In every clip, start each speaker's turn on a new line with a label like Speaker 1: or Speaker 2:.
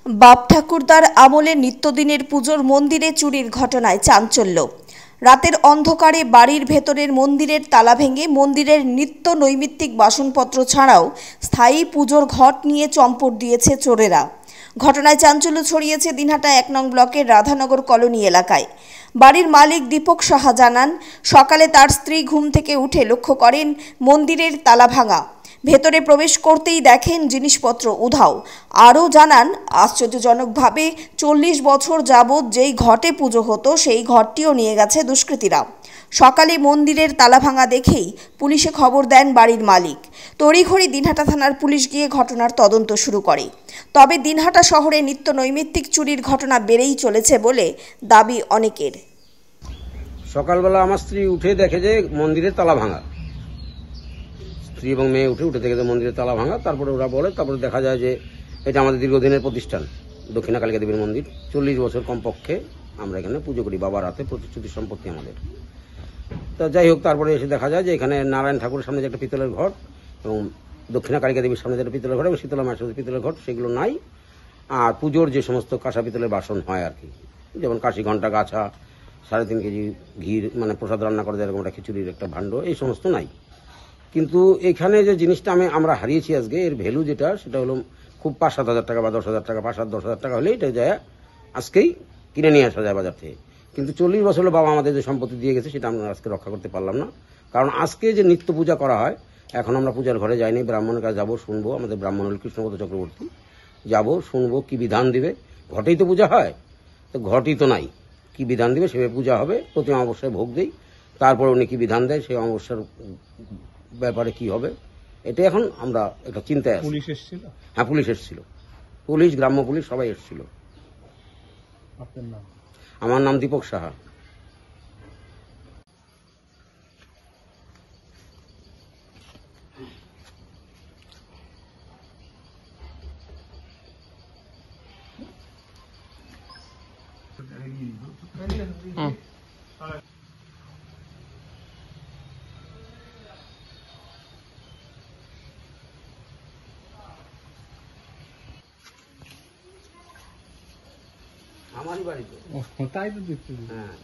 Speaker 1: বাপ ঠাকুরদার আমলে নিত্যদিনের পুজোর মন্দিরে চুরির ঘটনায় চাঞ্চল্য। রাতের অন্ধকারে বাড়ির ভেতরের মন্দিরের তালা ভেঙে মন্দিরের নিত্য নৈমিত্তিক বাসনপত্র ছাড়াও স্থায়ী পুজোর ঘট নিয়ে চম্পট দিয়েছে চোরেরা। ঘটনায় চাঞ্চল্য ছড়িয়েছে দিনহাটা ১ নং ব্লকের রাধানগর কলোনি এলাকায়। বাড়ির মালিক দীপক সাহা জানান, সকালে তার স্ত্রী ঘুম থেকে উঠে লক্ষ্য করেন মন্দিরের তালা ভাঙা। ভেতরে প্রবেশ করতেই দেখেন জিনিসপত্র উধাও। আরও জানান, আশ্চর্যজনকভাবে ৪০ বছর যাবৎ যেই ঘটে পুজো হতো সেই ঘরটিও নিয়ে গেছে দুষ্কৃতীরা। সকালে মন্দিরের তালা ভাঙা দেখেই পুলিশে খবর দেন বাড়ির মালিক। তড়িঘড়ি দিনহাটা থানার পুলিশ গিয়ে ঘটনার তদন্ত শুরু করে। তবে দিনহাটা শহরে নিত্য নৈমিত্তিক চুরির ঘটনা বেড়েই চলেছে বলে দাবি অনেকের।
Speaker 2: সকালবেলা আমার স্ত্রী উঠে দেখে যে মন্দিরের তালা ভাঙা। স্ত্রী এবং মেয়ে উঠে দেখে যে মন্দিরের তালা ভাঙা। তারপরে ওরা বলে, তারপরে দেখা যায় যে এটা আমাদের দীর্ঘদিনের প্রতিষ্ঠান, দক্ষিণা কালিকা দেবীর মন্দির। ৪০ বছর কমপক্ষে আমরা এখানে পুজো করি, বাবার হাতে প্রতিশ্রুতি সম্পত্তি আমাদের। তা যাই হোক, তারপরে এসে দেখা যায় যে এখানে নারায়ণ ঠাকুরের সামনে যে একটা পিতলের ঘট এবং দক্ষিণা কালিকা দেবীর সামনে যে একটা পিতলের ঘট এবং শীতলা মায়ের সামনে পিতলের ঘট, সেগুলো নাই। আর পুজোর যে সমস্ত কাঁসা পিতলের বাসন হয় আর কি, যেমন কাশি ঘণ্টা, গাছা, 3.5 কেজি ঘি, মানে প্রসাদ রান্না করে এরকম একটা খিচুড়ির একটা ভাণ্ড, এই সমস্ত নাই। কিন্তু এখানে যে জিনিসটা আমরা হারিয়েছি আজকে, এর ভ্যালু যেটা, সেটা হলো খুব 5-7 হাজার টাকা বা 10 হাজার টাকা, 5-10 হাজার টাকা হলে এটা যায় আজকেই কিনে নিয়ে আসা যায় বাজার থেকে। কিন্তু 40 বছর হলো বাবা আমাদের যে সম্পত্তি দিয়ে গেছে সেটা আমরা আজকে রক্ষা করতে পারলাম না। কারণ আজকে যে নিত্য পূজা করা হয়, এখন আমরা পূজার ঘরে যাইনি, ব্রাহ্মণের কাছে যাবো, শুনবো। আমাদের ব্রাহ্মণ হল কৃষ্ণপদ চক্রবর্তী, যাবো, শুনবো কি বিধান দিবে। ঘটেই তো পূজা হয়, তো ঘটই তো নাই, কি বিধান দিবে সেভাবে পূজা হবে। প্রতি অমাবস্যায় ভোগ দিই, তারপরে উনি কি বিধান দেয় সেই অমাবস্যার ব্যাপারে কি হবে, এটা এখন আমরা একটা চিন্তায় আছি।
Speaker 3: পুলিশ এসেছিল?
Speaker 2: হ্যাঁ, পুলিশ এসেছিল, পুলিশ, গ্রাম্য পুলিশ সবাই এসেছিল।
Speaker 3: আপনার নাম?
Speaker 2: আমার নাম দীপক সাহা। আমারই বাড়িতে।
Speaker 3: তাই তো দেখতে।
Speaker 2: হ্যাঁ,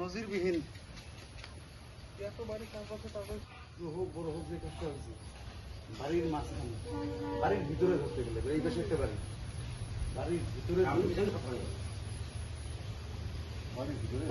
Speaker 2: নজিরবিহীন এত বাড়ি, কার কাছে কাগজ হোক বড় হোক, যে কাজটা হয়েছে বাড়ির মাঝখানে, বাড়ির ভিতরে ধরতে গেলে এই পাশে একটা বাড়ি, বাড়ির ভিতরে, বাড়ির ভিতরে